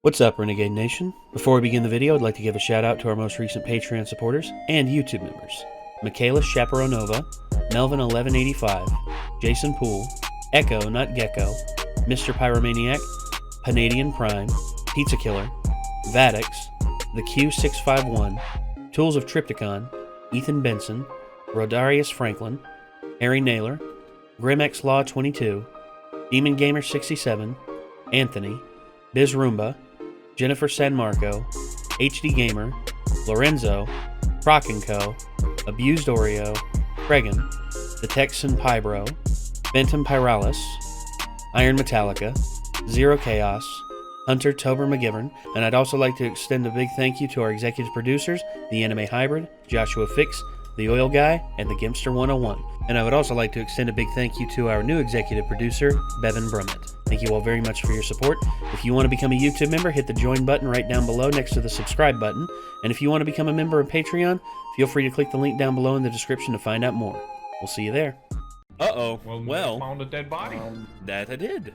What's up, Renegade Nation? Before we begin the video, I'd like to give a shout out to our most recent Patreon supporters and YouTube members. Michaela Chaperonova, Melvin1185, Jason Poole, Echo Not Gecko, Mr. Pyromaniac, Panadian Prime, Pizza Killer, Vadix, The Q651, Tools of Triptychon, Ethan Benson, Rodarius Franklin, Harry Naylor, Grimx Law 22, Demon Gamer 67, Anthony, Biz Roomba, Jennifer San Marco, HD Gamer, Lorenzo, Croc & Co., Abused Oreo, Regan, The Texan Pybro, Bentham Pyralis, Iron Metallica, Zero Chaos, Hunter Tober McGivern, and I'd also like to extend a big thank you to our executive producers, The Anime Hybrid, Joshua Fix, The Oil Guy, and The Gimpster 101. And I would also like to extend a big thank you to our new executive producer, Bevan Brummett. Thank you all very much for your support. If you want to become a YouTube member, hit the join button right down below next to the subscribe button. And if you want to become a member of Patreon, feel free to click the link down below in the description to find out more. We'll see you there. Uh-oh. Well, found a dead body. That I did.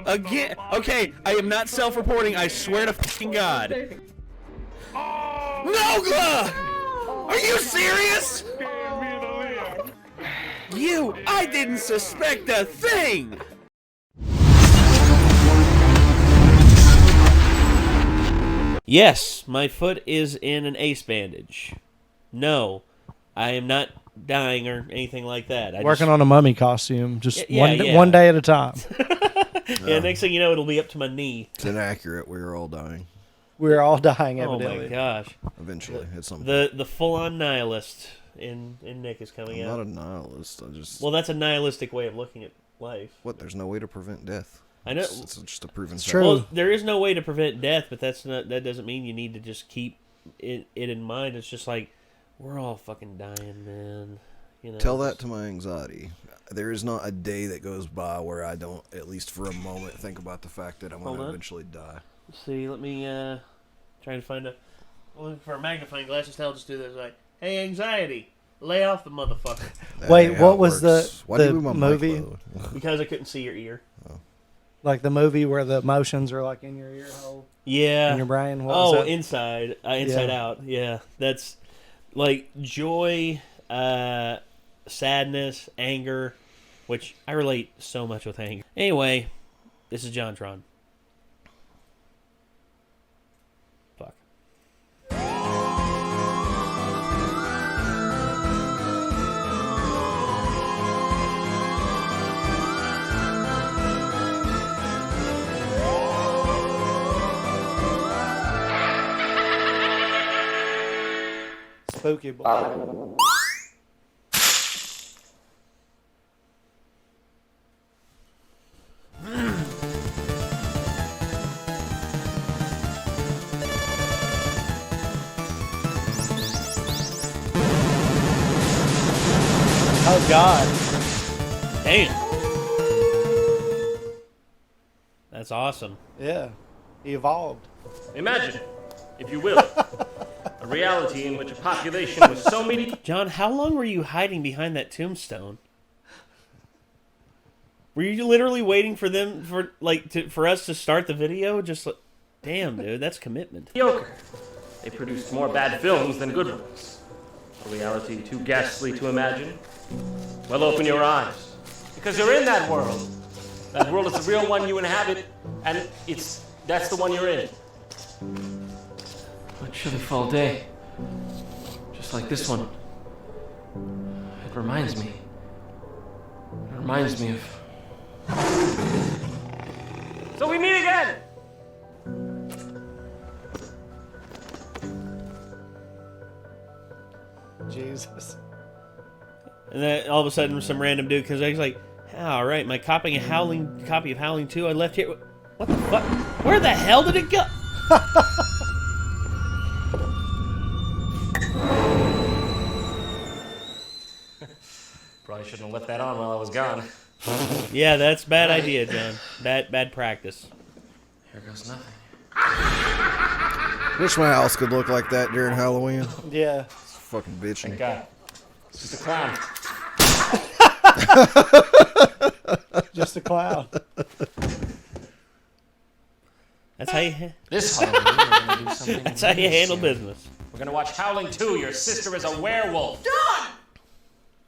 Again. Okay, I am not self-reporting, I swear to fucking God. Oh, No! Are you serious? I didn't suspect a thing! Yes, my foot is in an ace bandage. No, I am not dying or anything like that. Working on a mummy costume, just Yeah. one day at a time. Yeah, next thing you know, it'll be up to my knee. It's inaccurate. We were all dying. We're all dying, Oh evidently. my gosh. Eventually, at some point. The full-on nihilist in Nick is coming I'm out. not a nihilist. I just... Well, that's a nihilistic way of looking at life. What? There's no way to prevent death. I know. It's just a proven fact. true. Well, there is no way to prevent death, but that doesn't mean you need to just keep it in mind. It's just like, we're all fucking dying, man. You know. Tell that to my anxiety. There is not a day that goes by where I don't, at least for a moment, think about the fact that I'm going to eventually die. Let's see, let me try to find looking for a magnifying glass. Instead, I'll just do this like, hey, anxiety, lay off the motherfucker. Wait, how what it was works. Why do the you move my mic movie? low? Because I couldn't see your ear. Like the movie where the emotions are like in your ear hole, Yeah. in your brain? What was that? Inside Yeah. Out. Yeah, that's like joy, sadness, anger, which I relate so much with anger. Anyway, this is JonTron. Fuck. Spooky boy. Oh God! Damn. That's awesome. Yeah, he evolved. Imagine, if you will, a reality in which a population with so many... John, how long were you hiding behind that tombstone? Were you literally waiting for them for us to start the video? Just like, damn, dude, that's commitment. mediocre. They produced more bad films than good ones. A reality too ghastly to imagine? Well, open your eyes. Because you're in that world. That world is the real one you inhabit, and that's the one you're in. A chilly fall day. Just like this one. It reminds me. It reminds me of... So we meet again! Jesus. And then all of a sudden, some random dude, because I was like, all right, my copy of Howling 2 I left here. What the fuck? Where the hell did it go? Probably shouldn't have left that on while I was gone. Yeah, that's bad idea, John. Bad practice. Here goes nothing. Wish my house could look like that during Halloween. Yeah. It's fucking bitchy. Thank God. It's just a clown. Just a cloud. That's how you. This Halloween, we're gonna do something. That's how you handle business. We're gonna watch Howling 2. Your sister is a werewolf. Don!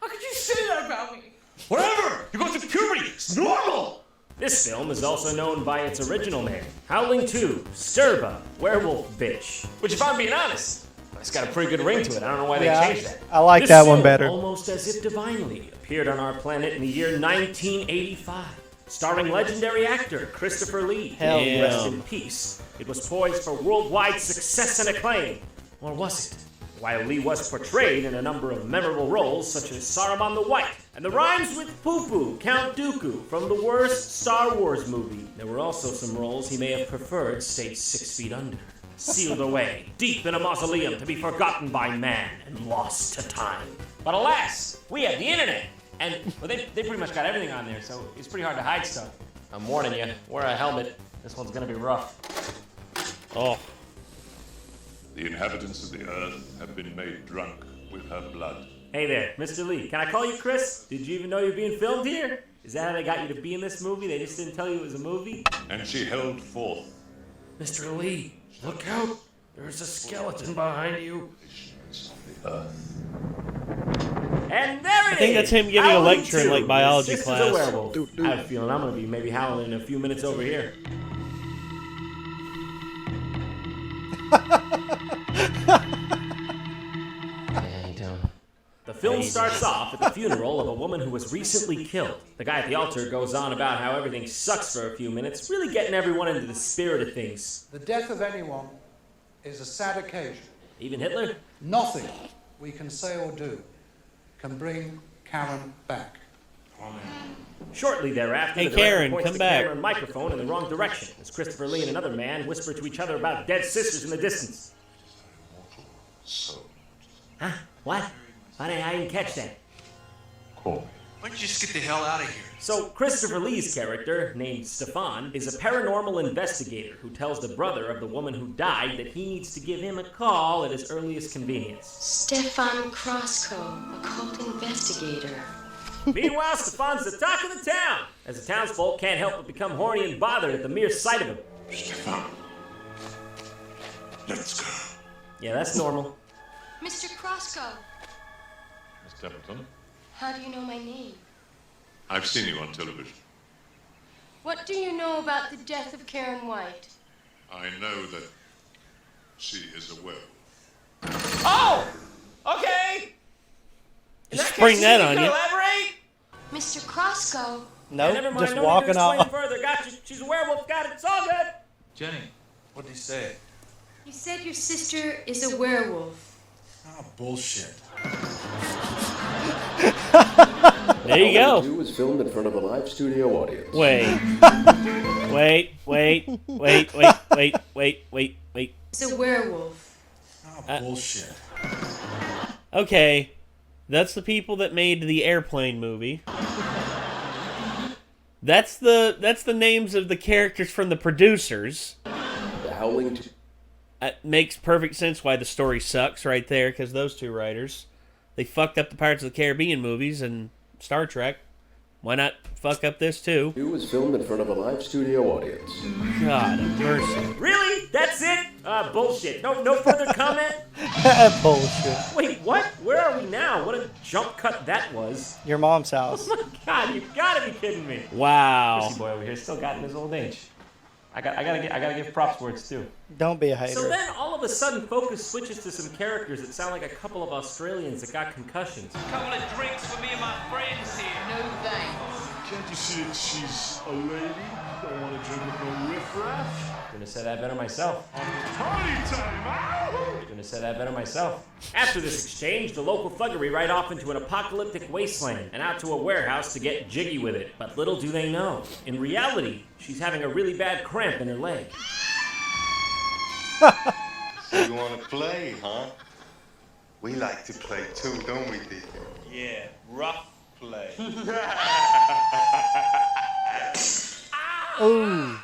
How could you say that about me? Whatever! You're going through puberty! It's normal! This film is also known by its original name, Howling 2, Sturba, Werewolf Bitch. Which, if I'm being honest, it's got a pretty good ring to it. I don't know why they changed that. I like This that one film, better. Almost as if divinely, appeared on our planet in the year 1985. Starring legendary actor Christopher Lee. Hell yeah. Rest in peace. It was poised for worldwide success and acclaim. Or was it? While Lee was portrayed in a number of memorable roles such as Saruman the White and the rhymes with Poo-Poo, Count Dooku from the worst Star Wars movie, there were also some roles he may have preferred stayed 6 feet under, sealed away deep in a mausoleum to be forgotten by man and lost to time. But alas, we have the internet, and well, they pretty much got everything on there, so it's pretty hard to hide stuff. I'm warning you, wear a helmet. This one's gonna be rough. Oh, The inhabitants of the earth have been made drunk with her blood. Hey there, Mr. Lee. Can I call you Chris? Did you even know you're being filmed here? Is that how they got you to be in this movie? They just didn't tell you it was a movie? And she held forth. Mr. Lee, look out. There's a skeleton behind you. And there it is! I think that's him giving a Howling lecture in, 2, like, biology Your Sister's class. a werewolf. I have a feeling I'm gonna be maybe howling in a few minutes over here. The film starts off at the funeral of a woman who was recently killed. The guy at the altar goes on about how everything sucks for a few minutes, really getting everyone into the spirit of things. The death of anyone is a sad occasion. Even Hitler? Nothing we can say or do can bring Karen back. Shortly thereafter, Hey, the director Karen, points come the back. camera and microphone in the wrong direction as Christopher Lee and another man whisper to each other about dead sisters in the distance. So, Huh? What? I didn't catch that. call me. Why don't you just get the hell out of here? So, Christopher Lee's character, named Stefan, is a paranormal investigator who tells the brother of the woman who died that he needs to give him a call at his earliest convenience. Stefan Krosko, occult investigator. Meanwhile, Stefan's the talk of the town, as the townsfolk can't help but become horny and bothered at the mere sight of him. Stefan, let's go. Yeah, that's normal. Mr. Krosko, Miss Templeton, how do you know my name? I've seen you on television. What do you know about the death of Karen White? I know that she is a werewolf. Oh! Okay! In Just that spring case, that you on can you. Elaborate? Mr. Krosko, Nope, Never mind, just no need to walking explain off. further. Got you. She's a werewolf. Got it. It's all good. Jenny, what did he say? you said your sister is a werewolf. Oh, bullshit. there you go. Howling 2 was filmed in front of a live studio audience. Wait. Wait. Is a werewolf. Oh, bullshit. Okay. That's the people that made the Airplane movie. That's the names of the characters from the producers. The Howling 2. It makes perfect sense why the story sucks right there, because those two writers, they fucked up the Pirates of the Caribbean movies and Star Trek. Why not fuck up this too? 2 was filmed in front of a live studio audience. God of mercy. Really? That's it? Bullshit. No further comment? Bullshit. Wait, what? Where are we now? What a jump cut that was. Your mom's house. Oh my God, you gotta be kidding me. Wow. Chrissy boy over here still got in his old age. I gotta give props where it's due. Don't be a hater. So then all of a sudden focus switches to some characters that sound like a couple of Australians that got concussions. Couple of drinks for me and my friends here. No thanks. Can't you see that she's a lady? Don't want to drink with no riffraff. Couldn't have said that better myself. Party time, ow! Couldn't have said that better myself. After this exchange, the local thuggery ride off into an apocalyptic wasteland and out to a warehouse to get jiggy with it. But little do they know, in reality, she's having a really bad cramp in her leg. So you want to play, huh? We like to play too, don't we, Deacon? Yeah, rough play. Ooh.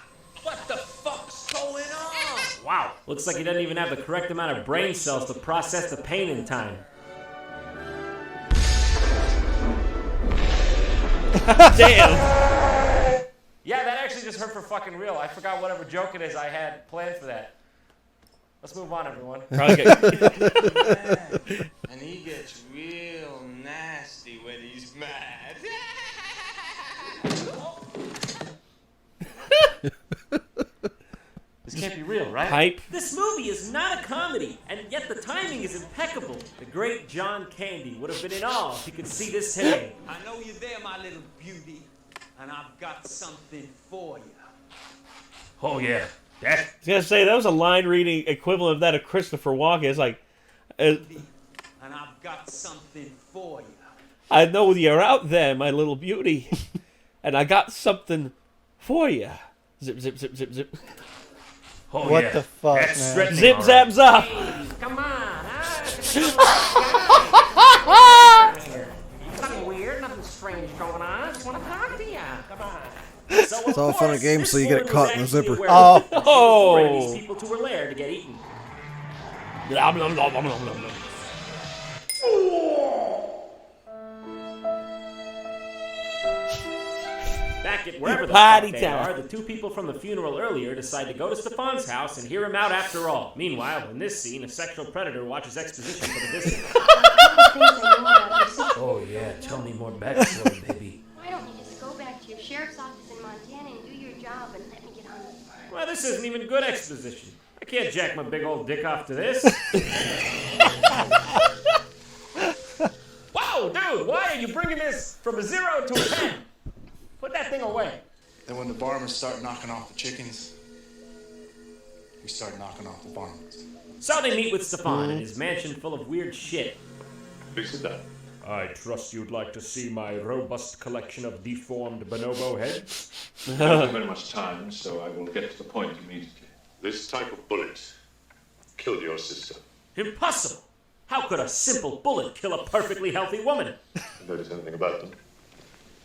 What the fuck's going on? Wow, looks like he doesn't even have the correct amount of brain cells to process the pain in time. Damn. Yeah, that actually just hurt for fucking real. I forgot whatever joke it is I had planned for that. Let's move on, everyone. And he gets real nasty when he's mad. This can't be real, right? Hype. This movie is not a comedy, and yet the timing is impeccable. The great John Candy would have been in awe if he could see this today. I know you're there, my little beauty, and I've got something for you. Oh, yeah. I was gonna say, that was a line reading equivalent of that of Christopher Walken. It's like, And I've got something for you. I know you're out there, my little beauty, and I got something for you. Zip, zip, zip, zip, zip. Oh, What yeah. the fuck, That's man? stretching, Zip, all zap, right. zap. Come on, Nothing weird, nothing strange going on. I just want to talk to you. Come on. So, It's all fun and games till you get it caught in the zipper. Oh. Oh. These people to her lair to get eaten. Blah, blah, blah, blah, blah, blah. Back at wherever the Party fuck they time. are, the two people from the funeral earlier decide to go to Stefan's house and hear him out after all. Meanwhile, in this scene, a sexual predator watches exposition for the distance. Oh yeah, tell me more backstory, baby. Why don't you just go back to your sheriff's office in Montana and do your job and let me get on with it? Well, this isn't even good exposition. I can't jack my big old dick off to this. Wow, dude, why are you bringing this from a 0 to a 10? Put that thing away. Then when the varmints start knocking off the chickens, we start knocking off the varmints. So they meet with Stefan in his mansion full of weird shit. Please sit down. I trust you'd like to see my robust collection of deformed bonobo heads. I don't have very much time, so I will get to the point immediately. This type of bullet killed your sister. Impossible! How could a simple bullet kill a perfectly healthy woman? Notice anything about them?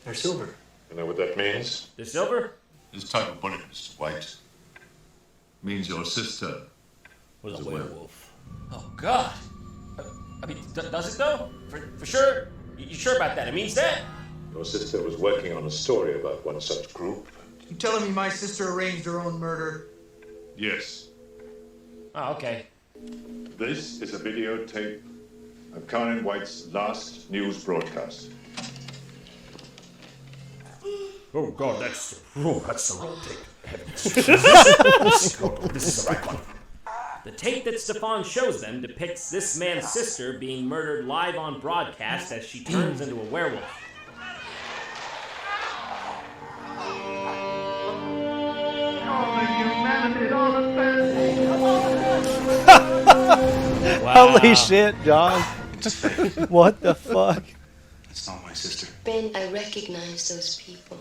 They're silver. You know what that means? The silver? This type of bullet, Mr. White, means your sister Was a werewolf. Oh, God. I mean, does it though? For sure? You sure about that? It means that? Your sister was working on a story about one such group. You telling me my sister arranged her own murder? Yes. Oh, okay. This is a videotape of Conan White's last news broadcast. Oh, God, that's the wrong tape. This is the right one. The tape that Stefan shows them depicts this man's sister being murdered live on broadcast as she turns into a werewolf. Wow. Holy shit, John. What the fuck? That's not my sister. Ben, I recognize those people.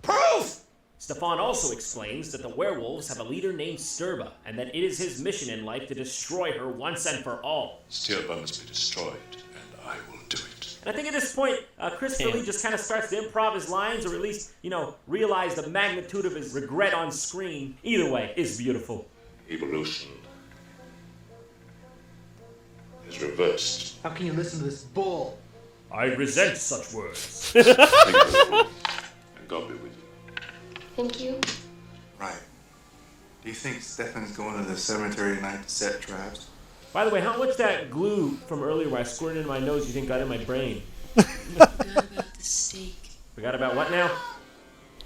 Proof! Stefan also explains that the werewolves have a leader named Sturba, and that it is his mission in life to destroy her once and for all. Sturba must be destroyed, and I will do it. And I think at this point, Christopher Lee just kind of starts to improv his lines, or at least, realize the magnitude of his regret on screen. Either way, it's beautiful. Evolution is reversed. How can you listen to this bull? I resent such words. Thank you, and God be with you. Thank you. Right. Do you think Stefan's going to the cemetery tonight to set traps? By the way, how much that glue from earlier where I squirted in my nose you think got in my brain? Forgot about the stake. Forgot about what now?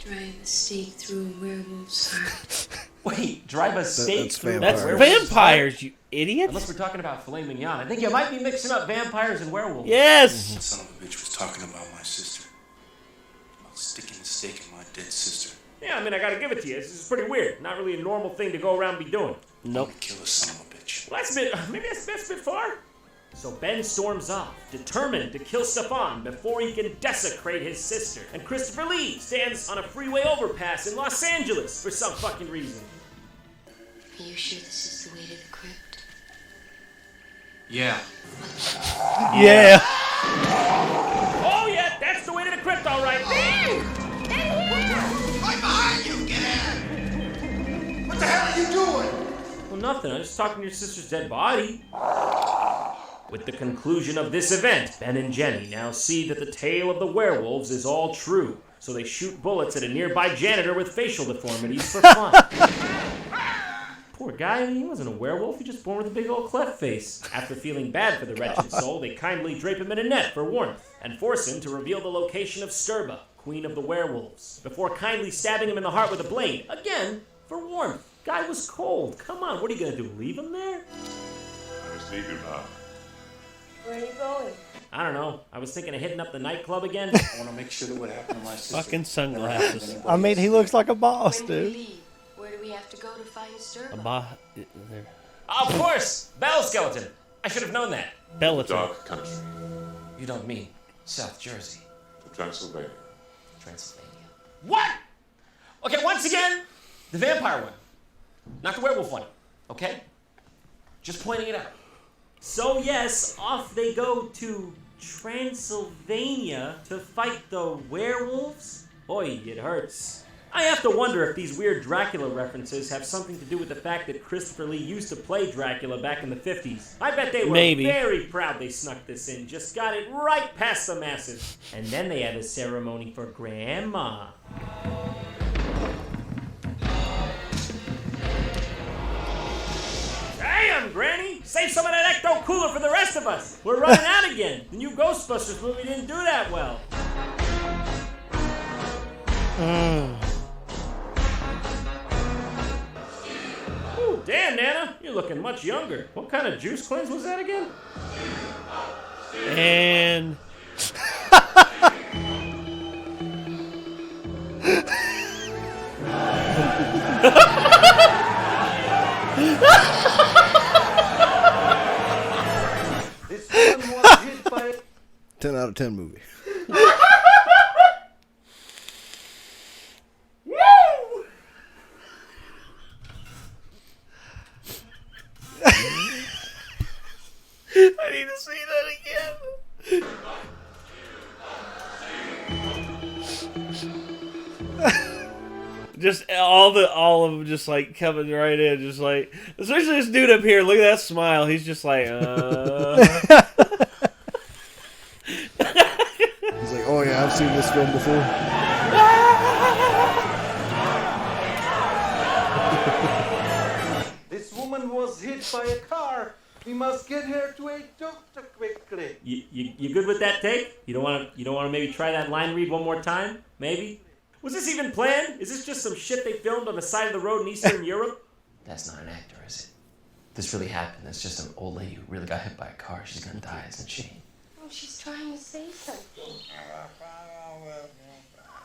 Drive a stake through a werewolf's heart. Wait, drive a stake That's through vampires. That's werewolf's vampires, you idiot. Unless we're talking about filet mignon. I think you might be mixing up vampires and werewolves. Yes. That son of a bitch was talking about my sister. About sticking the stake in my dead sister. Yeah, I mean, I gotta give it to you. This is pretty weird. Not really a normal thing to go around and be doing. Nope. Kill the son of a bitch. Well, maybe that's a bit far. So Ben storms off, determined to kill Stefan before he can desecrate his sister. And Christopher Lee stands on a freeway overpass in Los Angeles for some fucking reason. Are you sure this is the way to the crypt? Yeah. Yeah. Oh yeah, that's the way to the crypt, all right. Right behind you! Get in! What the hell are you doing? Well, nothing. I'm just talking to your sister's dead body. With the conclusion of this event, Ben and Jenny now see that the tale of the werewolves is all true. so they shoot bullets at a nearby janitor with facial deformities for fun. Poor guy, he wasn't a werewolf, he just born with a big old cleft face. After feeling bad for the wretched soul, they kindly drape him in a net for warmth and force him to reveal the location of Sturba, queen of the werewolves, before kindly stabbing him in the heart with a blade, again, for warmth. Guy was cold. Come on, what are you gonna do, leave him there? I must leave you now. Where are you going? I don't know. I was thinking of hitting up the nightclub again. I want to make sure that what happened to my sister. Fucking sunglasses. I mean, he looks like a boss, When do we dude. leave? Where do we have to go to find Sturba? There. Of course! Bell Skeleton! I should have known that. Bellator. Dark country. You don't mean South Jersey. To Transylvania. Transylvania. What? Okay, once again, the vampire one. Not the werewolf one. Okay? Just pointing it out. So yes, off they go to Transylvania to fight the werewolves? Boy, it hurts. I have to wonder if these weird Dracula references have something to do with the fact that Christopher Lee used to play Dracula back in the 50s. I bet they were very proud they snuck this in, just got it right past the masses. And then they had a ceremony for Grandma. Damn, Granny! Save some of that ecto cooler for the rest of us! We're running out again! The new Ghostbusters movie didn't do that well. Ooh, damn, Nana, you're looking much younger. What kind of juice cleanse was that again? And... This one was hit by 10 out of 10 movie. I need to see that again. Just all of them just like coming right in, just like, especially this dude up here. Look at that smile. He's just like, He's like, oh yeah, I've seen this film before. This woman was hit by a car. We must get her to a doctor quickly. You good with that take? You don't want to maybe try that line read one more time? Maybe? Was this even planned? Is this just some shit they filmed on the side of the road in Eastern Europe? That's not an actor, is it? This really happened. It's just an old lady who really got hit by a car. She's gonna die, isn't she? Oh, she's trying to say something.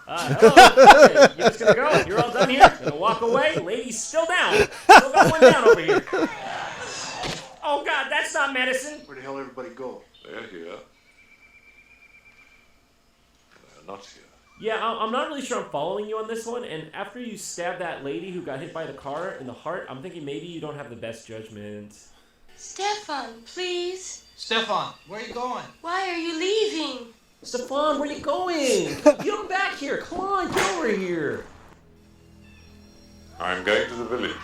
Hello. Okay, you're just gonna go? You're all done here? Gonna walk away? Lady's still down. Still got one down over here. Oh God, that's not medicine. Where the hell everybody go? They're here. They're not here. Yeah, I'm not really sure I'm following you on this one, and after you stab that lady who got hit by the car in the heart, I'm thinking maybe you don't have the best judgment. Stefan, please. Stefan, where are you going? Why are you leaving? Stefan, where you going? You come back here. Come on, get over here. I'm going to the village.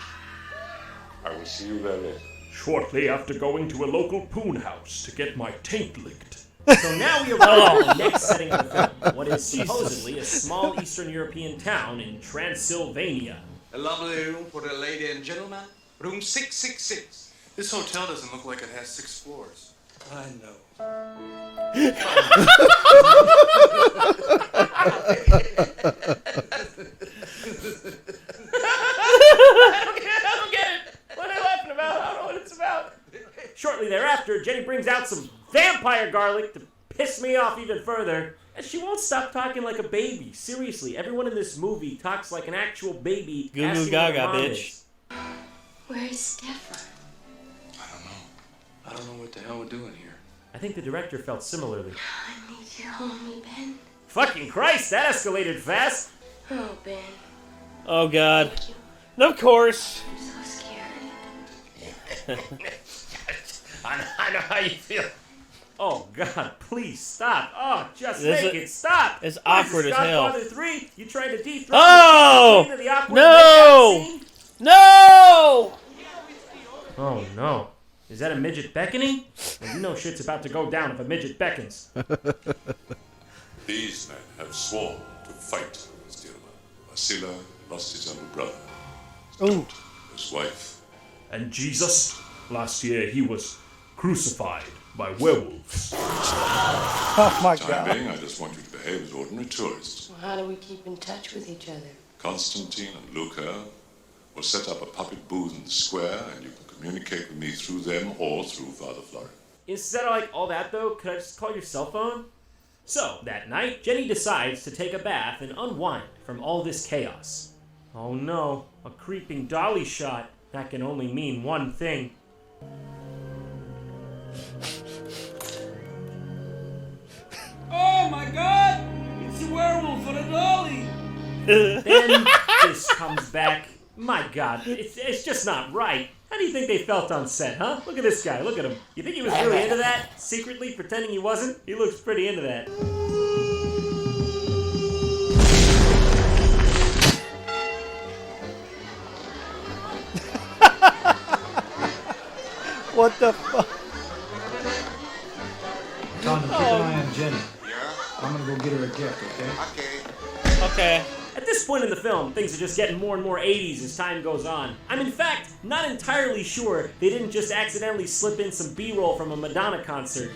I will see you there later. Shortly after going to a local poon house to get my taint licked. So now we arrive at the next setting of the film, what is supposedly a small Eastern European town in Transylvania. A lovely room for the lady and gentleman. Room 666. This hotel doesn't look like it has 6 floors. I know. I don't get it. What are they laughing about? I don't know what it's about. Shortly thereafter, Jenny brings out some vampire garlic to piss me off even further. And she won't stop talking like a baby. Seriously, everyone in this movie talks like an actual baby. Goo goo gaga, bitch. Where is Stefan? I don't know what the hell we're doing here. I think the director felt similarly. I need you to hold me, Ben. Fucking Christ, that escalated fast. Oh, Ben. Oh God. And of course. I'm so scared. I know how you feel. Oh God, please stop. Oh, just make it stop. It's awkward as hell. Godfather 3, you tried to dethrone Oh! the awkward No! No! Oh no. Is that a midget beckoning? Well, you know shit's about to go down if a midget beckons. These men have sworn to fight his dear one. Vasila lost his only brother, Ooh. his wife. And Jesus, last year he was crucified by werewolves. Oh my Time God. being, I just want you to behave as ordinary tourists. Well, how do we keep in touch with each other? Constantine and Luca will set up a puppet booth in the square, and you can communicate with me through them or through Father Florin. Instead of like all that though, could I just call your cell phone? So, that night, Jenny decides to take a bath and unwind from all this chaos. Oh no, a creeping dolly shot. That can only mean one thing. Oh my God! It's a werewolf on a dolly! Then this comes back. My God, it's just not right. How do you think they felt on set, huh? Look at this guy, look at him. You think he was really into that? Secretly pretending he wasn't? He looks pretty into that. What the fuck? Tom, keep an eye on Jenny. I'm gonna go get her a gift, okay? Okay. At this point in the film, things are just getting more and more 80s as time goes on. I'm in fact not entirely sure they didn't just accidentally slip in some B-roll from a Madonna concert.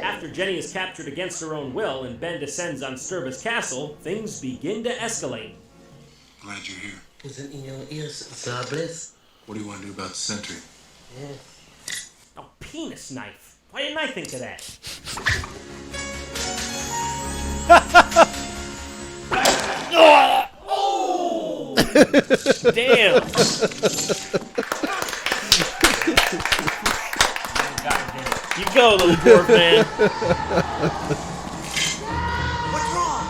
After Jenny is captured against her own will and Ben descends on Sturba's castle, things begin to escalate. Glad you're here. Is it in your ears, Zarbless? What do you want to do about the sentry? A penis knife. Why didn't I think of that? Oh! Damn! You go, little dwarf man. What's wrong?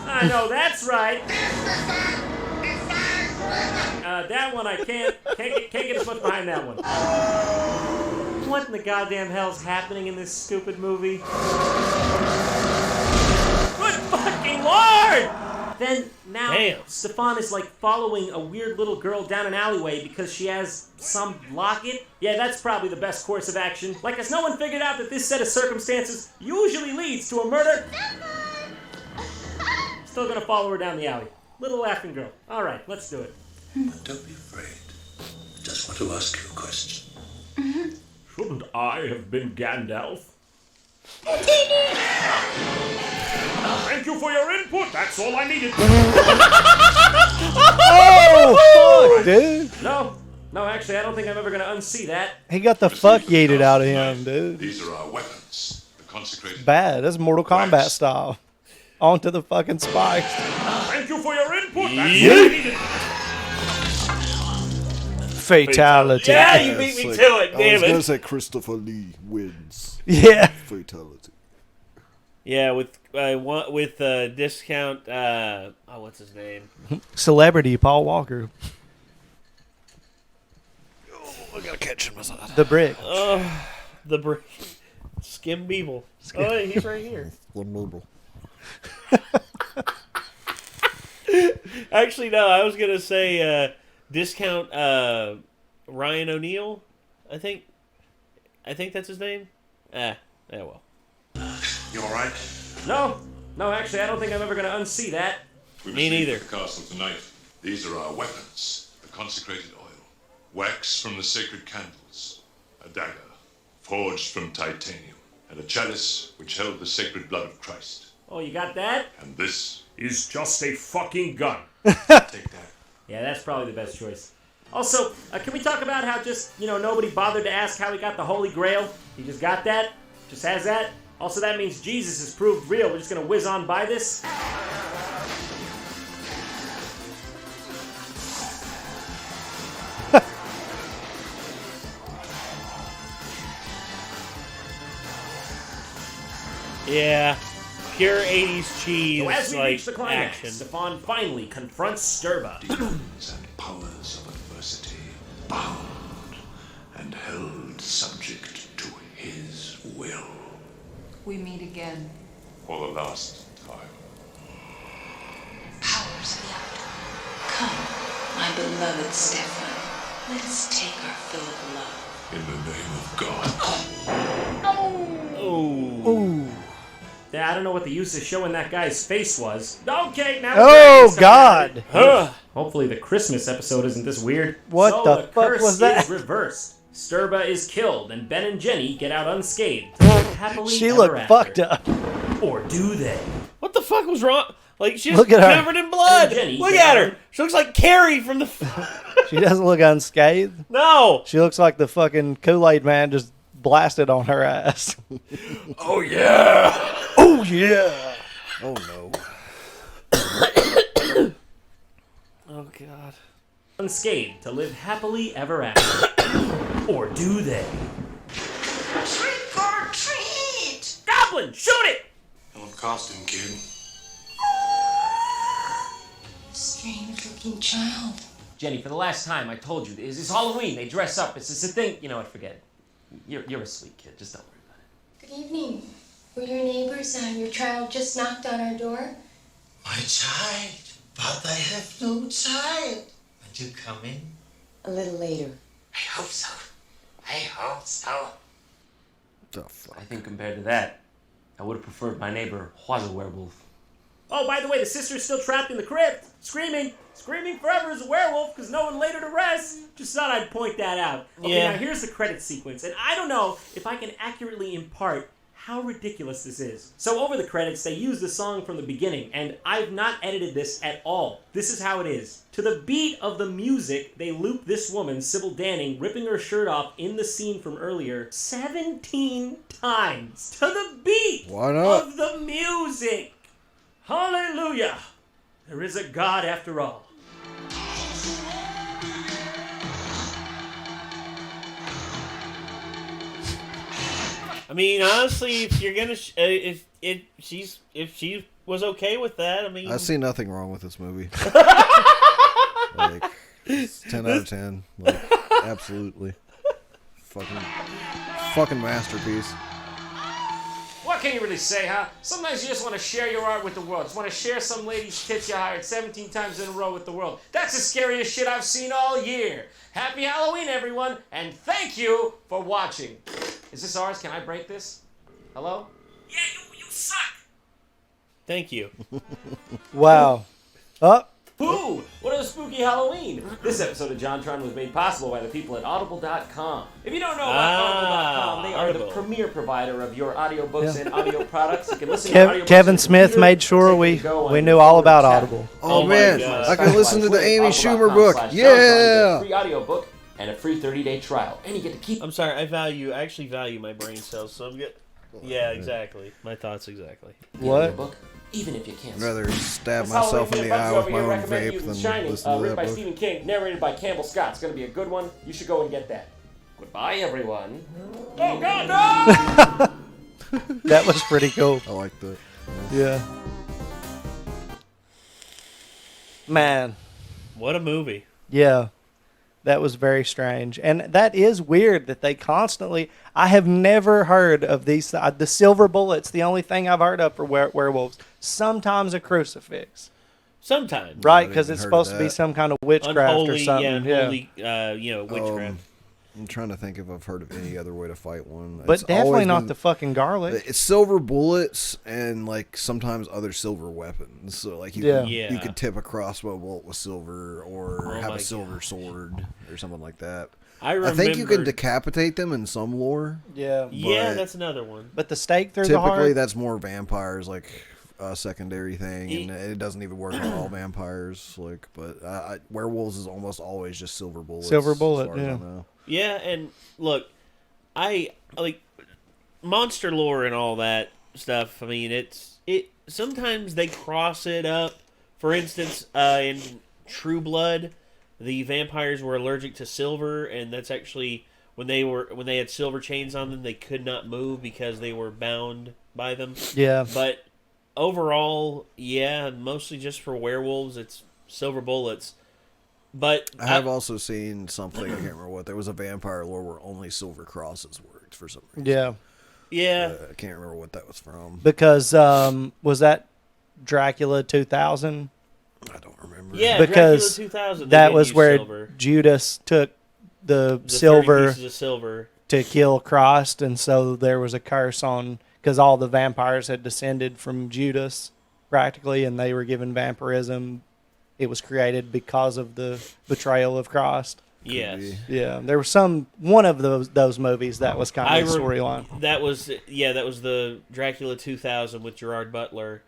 I know, that's right. That one I can't get as much behind that one. What in the goddamn hell's happening in this stupid movie? Good fucking Lord! Then now Damn. Stefan is like following a weird little girl down an alleyway because she has some locket. Yeah, that's probably the best course of action. Like, has no one figured out that this set of circumstances usually leads to a murder? Still gonna follow her down the alley. Little laughing girl. Alright, let's do it. Don't be afraid. Just want to ask you a question. Shouldn't I have been Gandalf? Thank you for your input. That's all I needed. Oh, fuck, dude. No, actually, I don't think I'm ever gonna unsee that. He got the fuck yeeted out of him, dude. These are our weapons. The consecrated. Bad. That's Mortal Kombat style. Onto the fucking spikes. Thank you for your input. That's all I needed. Fatality. Yeah, you beat me to it, damn I was it. gonna say Christopher Lee wins. Yeah. Fatality. Yeah, with discount. What's his name? Celebrity Paul Walker. Oh, I gotta catch him aside. The brick. The brick. Skim Beeble. Oh, he's right here. Actually, no. I was gonna say discount Ryan O'Neal. I think that's his name. Yeah. Well. You all right? No, actually, I don't think I'm ever gonna unsee that. We Me must leave neither. for the castle tonight. These are our weapons. The consecrated oil. Wax from the sacred candles. A dagger, forged from titanium. And a chalice which held the sacred blood of Christ. Oh, you got that? And this is just a fucking gun. Take that. Yeah, that's probably the best choice. Also, can we talk about how just, nobody bothered to ask how he got the Holy Grail? He just got that? Just has that? Also, that means Jesus is proved real. We're just gonna whiz on by this? Yeah. Pure 80s cheese, So as we like, reach the climax, action. Stefan finally confronts Sturba. demons and powers of adversity bound and held subject to his will. We meet again. For the last time. Beloved Stefan, let us take our fill of love. In the name of God. Oh. Yeah, I don't know what the use of showing that guy's face was. Okay, now. Oh, God. Hopefully the Christmas episode isn't this weird. What the fuck curse was that? is reversed. Sturba is killed, and Ben and Jenny get out unscathed. Happily She ever looked after. fucked up. Or do they? What the fuck was wrong? Like, she's Look at her. covered in blood. Jenny, Look get at out. her. She looks like Carrie from the... She doesn't look unscathed. No. She looks like the fucking Kool-Aid man just blasted on her ass. Oh, yeah. Oh, yeah. Oh, no. Oh, God. Unscathed to live happily ever after. Or do they? Trick or treat! Goblin, shoot it! No costume, kid. Strange-looking child. Jenny, for the last time, I told you, it's Halloween. They dress up. It's a thing. You know what? Forget it. You're a sweet kid. Just don't worry about it. Good evening. We're your neighbors. Your child just knocked on our door. My child, but I have no child. Want you come in? A little later. I hope so. I hope so. The fuck? I think compared to that, I would have preferred my neighbor was a werewolf. Oh, by the way, the sister's still trapped in the crypt, screaming forever as a werewolf because no one laid her to rest. Just thought I'd point that out. Okay, Yeah. Now here's the credit sequence, and I don't know if I can accurately impart how ridiculous this is. So over the credits, they use the song from the beginning, and I've not edited this at all. This is how it is. To the beat of the music, they loop this woman, Sybil Danning, ripping her shirt off in the scene from earlier 17 times. To the beat Why not? of the music. Hallelujah! There is a God after all. I mean, honestly, if you're gonna, if she was okay with that, I mean, I see nothing wrong with this movie. Like, it's 10 out of 10. Like, absolutely. Fucking masterpiece. What can you really say, huh? Sometimes you just want to share your art with the world. Just want to share some lady's tits you hired 17 times in a row with the world. That's the scariest shit I've seen all year. Happy Halloween, everyone, and thank you for watching. Is this ours? Can I break this? Hello? Yeah, you suck. thank you. Wow. Oh. Boo! What a spooky Halloween! This episode of JonTron was made possible by the people at Audible.com. If you don't know about Audible.com, they are the premier provider of your audiobooks and audio products. You can listen to audiobooks Kevin Smith made sure we knew all about Audible. Oh man, I can listen to the Amy Schumer book. Yeah! Free audiobook and a free 30-day trial. And you get to keep... I'm sorry, I actually value my brain cells, so I'm good. Yeah, exactly. My thoughts exactly. What? Even if you can't. I'd rather stab myself in the eye with my own vape than listen to written that by book. Stephen King, narrated by Campbell Scott. It's going to be a good one. You should go and get that. Goodbye, everyone. Oh, God, no! That was pretty cool. I like that. Yeah. Man. What a movie. Yeah. That was very strange. And that is weird that they constantly... I have never heard of these... the silver bullets, the only thing I've heard of for werewolves. Sometimes a crucifix. Sometimes. Right, because it's supposed to be some kind of witchcraft Unholy, or something. Unholy, witchcraft. I'm trying to think if I've heard of any other way to fight one. But It's definitely always not been- the fucking garlic. It's silver bullets and like sometimes other silver weapons. So like you could tip a crossbow bolt with silver or have a silver sword or something like that. I think you can remember- decapitate them in some lore. Yeah. Yeah, but that's another one. But the stake through the heart... typically that's more vampires, like a secondary thing, and it doesn't even work on all vampires. Like, but werewolves is almost always just silver bullets. Silver bullet, as far as I yeah. know. Yeah, and look, I like monster lore and all that stuff. I mean, it sometimes they cross it up. For instance, in True Blood, the vampires were allergic to silver, and that's actually when they had silver chains on them, they could not move because they were bound by them. Yeah. But overall, yeah, mostly just for werewolves, it's silver bullets. But I have also seen something, I can't remember what, there was a vampire lore where only silver crosses worked for some reason. Yeah. Yeah. I can't remember what that was from. Because, was that Dracula 2000? I don't remember. Yeah, because Dracula 2000, that did was use where silver. Judas took the 30 silver, pieces of silver to kill Christ, and so there was a curse on, because all the vampires had descended from Judas practically, and they were given vampirism. It was created because of the betrayal of Christ. Yes. Yeah, there was one of those movies that was kind of the storyline. That was the Dracula 2000 with Gerard Butler.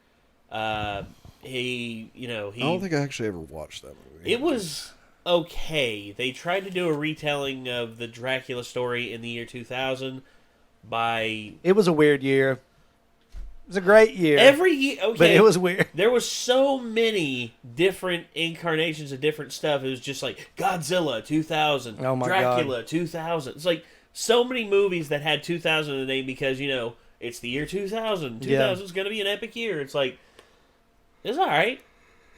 He I don't think I actually ever watched that movie. It was okay. They tried to do a retelling of the Dracula story in the year 2000 by... It was a weird year. It was a great year. Every year, okay. But it was weird. There was so many different incarnations of different stuff. It was just like Godzilla 2000, oh my Dracula God. 2000. It's like so many movies that had 2000 in the name because, it's the year 2000. 2000 is going to be an epic year. It's like, it's all right.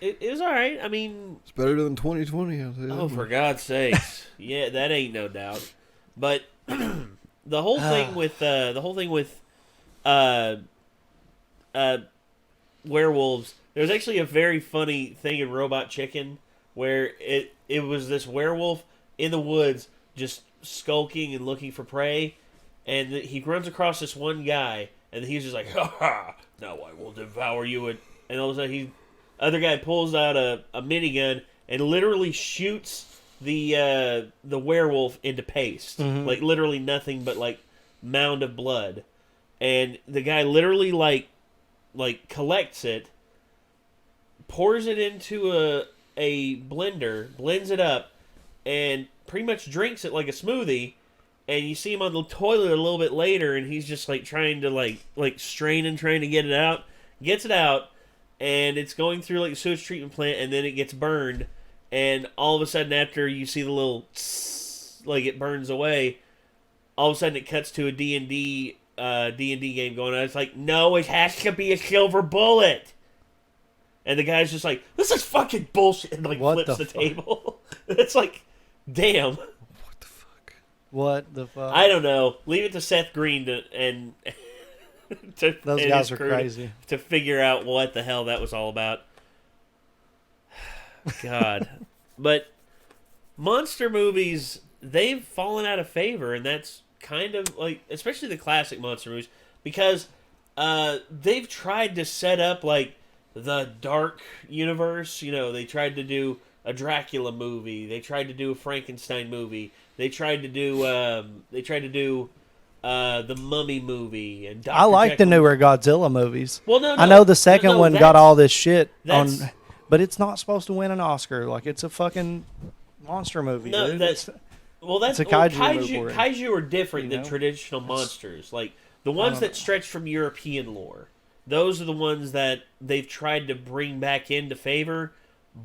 It was all right. I mean, it's better than 2020. I'll tell you for God's sakes, yeah, that ain't no doubt. But the whole thing with werewolves. There's actually a very funny thing in Robot Chicken where it was this werewolf in the woods just skulking and looking for prey, and he runs across this one guy, and he's just like, "Ha ha! Now I will devour you!" And all of a sudden, other guy pulls out a minigun and literally shoots the werewolf into paste, like literally nothing but like mound of blood, and the guy literally like collects it, pours it into a blender, blends it up, and pretty much drinks it like a smoothie. And you see him on the toilet a little bit later, and he's just like trying to like straining, trying to get it out. Gets it out, and it's going through like a sewage treatment plant, and then it gets burned. And all of a sudden, after you see the little tss, like it burns away, all of a sudden it cuts to a D&D game going on. It's like, no, it has to be a silver bullet. And the guy's just like, this is fucking bullshit, and like flips the table. It's like, damn. What the fuck? I don't know. Leave it to Seth Green those guys are crazy to figure out what the hell that was all about. God. But monster movies, they've fallen out of favor, and that's kind of like, especially the classic monster movies, because they've tried to set up like the dark universe. They tried to do a Dracula movie. They tried to do a Frankenstein movie. They tried to do the Mummy movie and Dr. I like Jekyll. the newer Godzilla movies. Well, no, I know the second one got all this shit on, that's- but it's not supposed to win an Oscar. Like, it's a fucking monster movie. No, dude. that's it's a kaiju movie. Kaiju are different than traditional monsters. Like the ones that stretch from European lore. Those are the ones that they've tried to bring back into favor,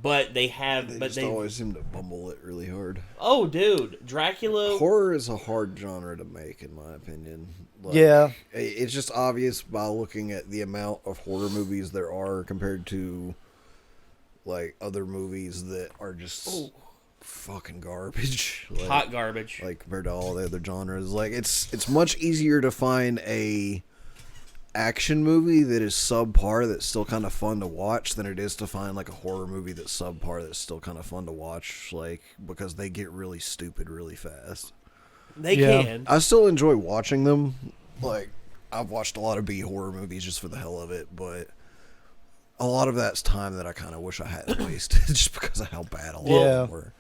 but they always seem to bumble it really hard. Oh, dude, Dracula. Horror is a hard genre to make, in my opinion. Like, yeah, it's just obvious by looking at the amount of horror movies there are compared to like other movies that are just fucking garbage, like, hot garbage. Like compared to all the other genres, like it's much easier to find a action movie that is subpar that's still kind of fun to watch than it is to find like a horror movie that's subpar that's still kind of fun to watch, like, because they get really stupid really fast. They can. I still enjoy watching them. Like, I've watched a lot of B horror movies just for the hell of it, but a lot of that's time that I kind of wish I hadn't wasted just because of how bad a lot of them were.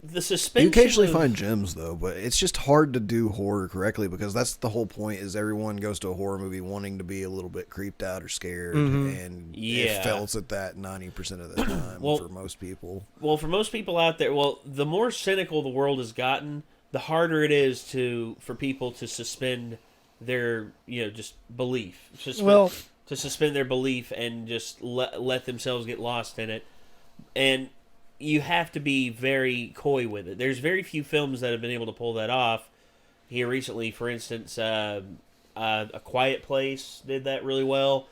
The suspension. You occasionally find gems though, but it's just hard to do horror correctly because that's the whole point. Is everyone goes to a horror movie wanting to be a little bit creeped out or scared, and it fails at that 90% of the time for most people. Well, for most people out there, the more cynical the world has gotten, the harder it is for people to suspend their just belief. To suspend their belief and just let themselves get lost in it, and you have to be very coy with it. There's very few films that have been able to pull that off. Here recently, for instance, A Quiet Place did that really well.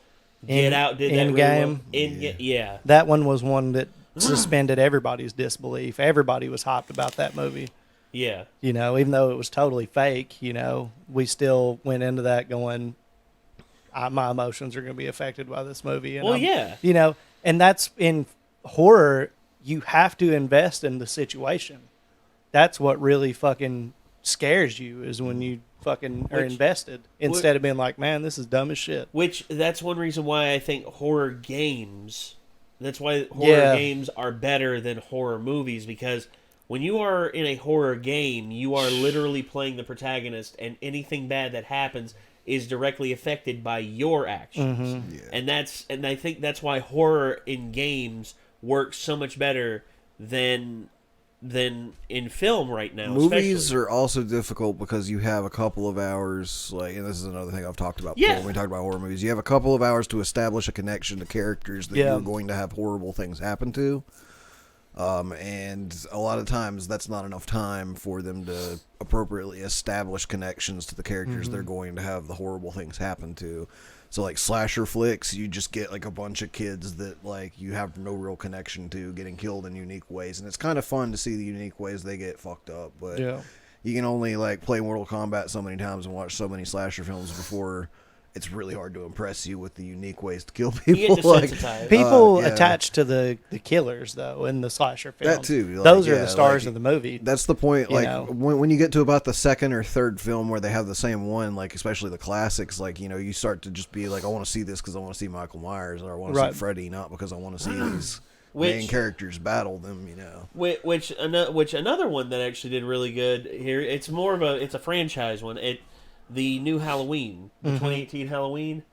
Get Out did that really well. That one was one that suspended everybody's disbelief. Everybody was hyped about that movie. Yeah. Even though it was totally fake, we still went into that going, my emotions are going to be affected by this movie. And and that's in horror, you have to invest in the situation. That's what really fucking scares you, is when you fucking are invested instead of being like, man, this is dumb as shit. Which, that's one reason why I think horror games, that's why horror games are better than horror movies, because when you are in a horror game, you are literally playing the protagonist, and anything bad that happens is directly affected by your actions. And I think that's why horror in games works so much better than in film right now. Movies are also difficult because you have a couple of hours, like, and this is another thing I've talked about before when we talked about horror movies. You have a couple of hours to establish a connection to characters that you're going to have horrible things happen to. And a lot of times that's not enough time for them to appropriately establish connections to the characters they're going to have the horrible things happen to. So, like, slasher flicks, you just get, like, a bunch of kids that, like, you have no real connection to getting killed in unique ways. And it's kind of fun to see the unique ways they get fucked up. But you can only, like, play Mortal Kombat so many times and watch so many slasher films before it's really hard to impress you with the unique ways to kill people. You get desensitized. People attach to the killers, though, in the slasher films. That too. Like, those are the stars of the movie. That's the point. Like, when you get to about the second or third film where they have the same one, like, especially the classics, like, you know, you start to just be like, I want to see this because I want to see Michael Myers, or I want to see Freddy, not because I want to see these main characters battle them, you know. Which another one that actually did really good here, it's a franchise one. The new Halloween, the 2018 Halloween,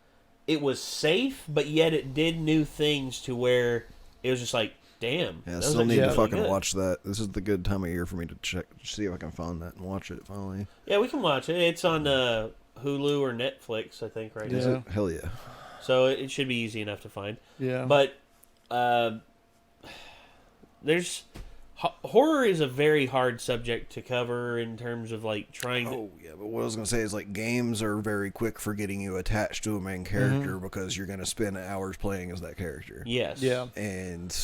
it was safe, but yet it did new things to where it was just like, damn. Yeah, I still need to fucking watch that. This is the good time of year for me to see if I can find that and watch it finally. Yeah, we can watch it. It's on Hulu or Netflix, I think, right now. Is it? Hell yeah. So it should be easy enough to find. Yeah. But horror is a very hard subject to cover in terms of, like, trying to... Oh, yeah, but what I was going to say is, like, games are very quick for getting you attached to a main character because you're going to spend hours playing as that character. Yes. Yeah. And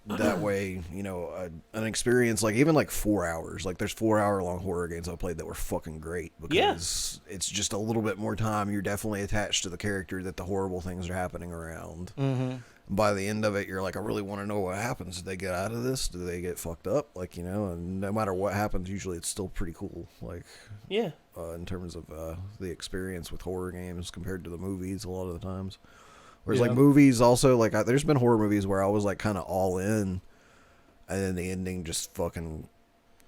that way, you know, an experience, like, even, like, 4 hours. Like, there's 4-hour-long horror games I played that were fucking great because it's just a little bit more time. You're definitely attached to the character that the horrible things are happening around. By the end of it, you're like, I really want to know what happens. Do they get out of this? Do they get fucked up? Like, you know, and no matter what happens, usually it's still pretty cool. Like, in terms of the experience with horror games compared to the movies a lot of the times. Whereas, like, movies also, like, there's been horror movies where I was, like, kind of all in, and then the ending just fucking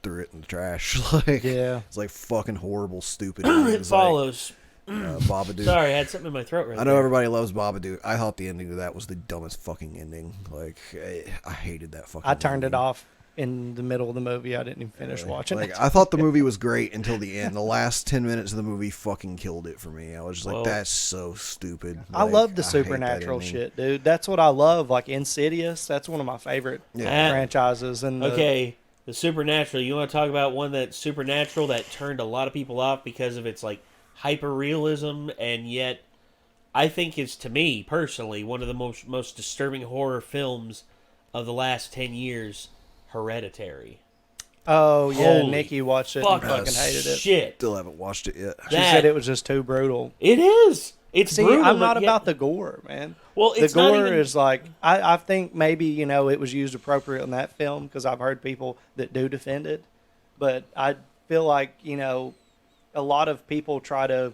threw it in the trash. Like, it's like fucking horrible, stupid. It follows. Babadook. Sorry, I had something in my throat right I know there. everybody loves Babadook. I thought the ending to that was the dumbest fucking ending. Like, I hated that fucking I turned it off in the middle of the movie. I didn't even finish watching it. I thought the movie was great until the end. The last 10 minutes of the movie fucking killed it for me. I was just like, that's so stupid. I love the supernatural shit, dude. That's what I love. Like Insidious, that's one of my favorite franchises. And the supernatural, you want to talk about one that's supernatural that turned a lot of people off because of its, like, hyper-realism, and yet I think is, to me personally, one of the most disturbing horror films of the last 10 years, Hereditary. Oh yeah, Holy Nikki watched it and fucking hated it. Shit. Still haven't watched it yet. She said it was just too brutal. It is. It's brutal. I'm not about the gore, man. Well, the gore is like, I think maybe, you know, it was used appropriate in that film because I've heard people that do defend it, but I feel like, you know, a lot of people try to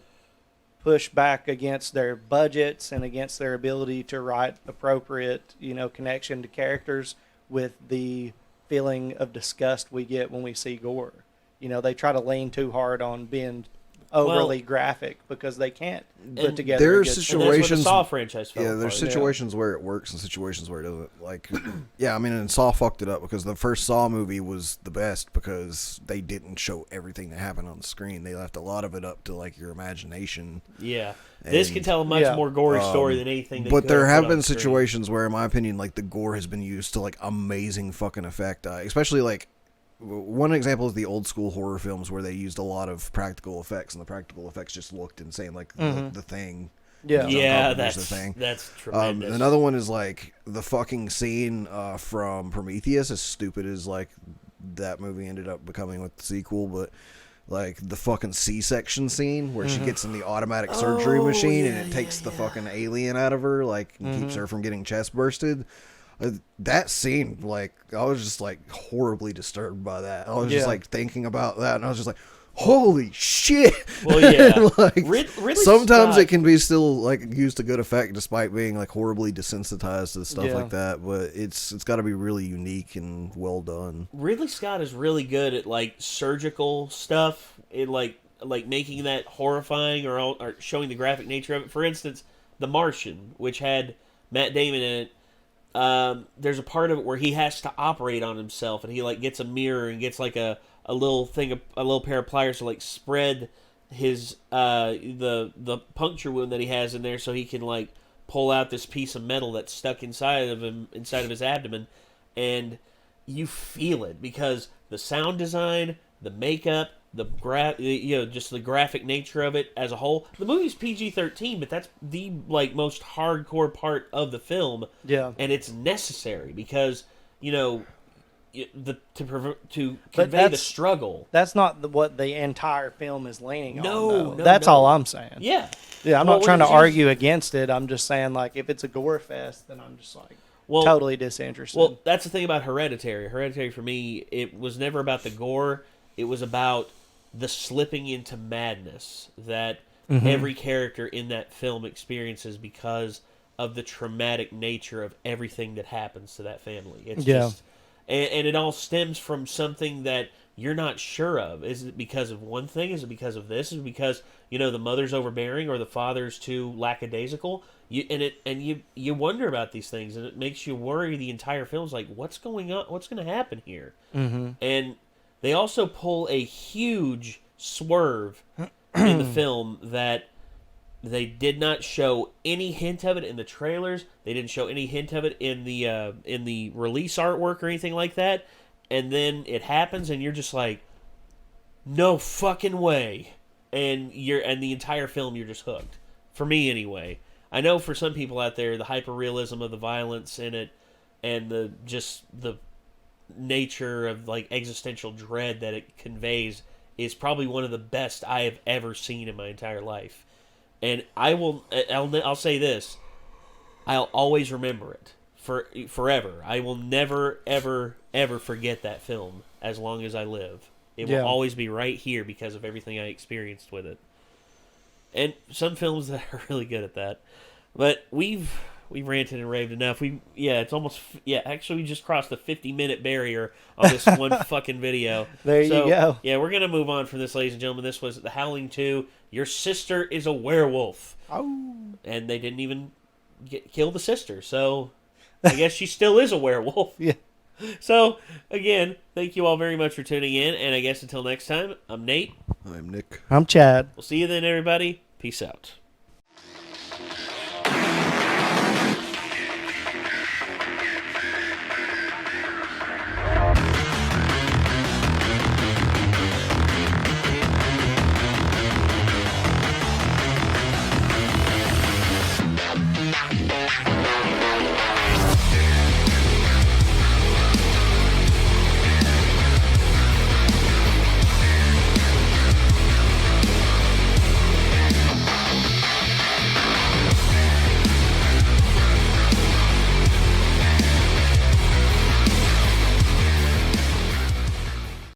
push back against their budgets and against their ability to write appropriate, you know, connection to characters with the feeling of disgust we get when we see gore. You know, they try to lean too hard on being overly graphic because they can't put together. There are situations. The Saw franchise fell there's apart. situations where it works and situations where it doesn't. Like, I mean, and Saw fucked it up because the first Saw movie was the best because they didn't show everything that happened on the screen. They left a lot of it up to, like, your imagination. Yeah, this can tell a much more gory story than anything. But there have been situations where, in my opinion, like, the gore has been used to, like, amazing fucking effect. Especially, like, one example is the old school horror films where they used a lot of practical effects, and the practical effects just looked insane, like the Thing. That's the Thing. That's tremendous. Another one is, like, the fucking scene from Prometheus, as stupid as, like, that movie ended up becoming with the sequel, but, like, the fucking C-section scene where she gets in the automatic surgery machine and it takes the fucking alien out of her, like, and keeps her from getting chest bursted. That scene, like, I was just like horribly disturbed by that. I was just like thinking about that, and I was just like, holy shit. Well, yeah. Like, Ridley sometimes Scott, it can be still like used to good effect despite being like horribly desensitized to stuff like that, but it's got to be really unique and well done. Ridley Scott is really good at like surgical stuff, in like making that horrifying or showing the graphic nature of it. For instance, The Martian, which had Matt Damon in it. There's a part of it where he has to operate on himself, and he like gets a mirror and gets like a little thing, a little pair of pliers to like spread his the puncture wound that he has in there, so he can like pull out this piece of metal that's stuck inside of him, inside of his abdomen, and you feel it because the sound design, the makeup, just the graphic nature of it as a whole. The movie's PG-13, but that's the like most hardcore part of the film. Yeah, and it's necessary because to convey the struggle. That's not what the entire film is leaning on. No, that's all I'm saying. Yeah, yeah. I'm not trying to argue against it. I'm just saying, like, if it's a gore fest, then I'm just like totally disinterested. Well, that's the thing about Hereditary. Hereditary for me, it was never about the gore. It was about the slipping into madness that every character in that film experiences because of the traumatic nature of everything that happens to that family. It's just, and it all stems from something that you're not sure of. Is it because of one thing? Is it because of this? Is it because the mother's overbearing or the father's too lackadaisical? You wonder about these things, and it makes you worry. The entire film's like, what's going on? What's going to happen here? And they also pull a huge swerve in the film that they did not show any hint of it in the trailers. They didn't show any hint of it in the release artwork or anything like that. And then it happens, and you're just like, no fucking way. And the entire film, you're just hooked. For me, anyway. I know for some people out there, the hyper-realism of the violence in it and the nature of like existential dread that it conveys is probably one of the best I have ever seen in my entire life. And I'll say this, I'll always remember it forever. I will never ever ever forget that film as long as I live. It will always be right here because of everything I experienced with it. And some films that are really good at that. But we've ranted and raved enough. Actually we just crossed the 50-minute barrier on this one fucking video. There you go. Yeah, we're going to move on from this, ladies and gentlemen. This was The Howling 2. Your sister is a werewolf. Oh. And they didn't even kill the sister, so I guess she still is a werewolf. Yeah. So, again, thank you all very much for tuning in, and I guess until next time, I'm Nate. I'm Nick. I'm Chad. We'll see you then, everybody. Peace out.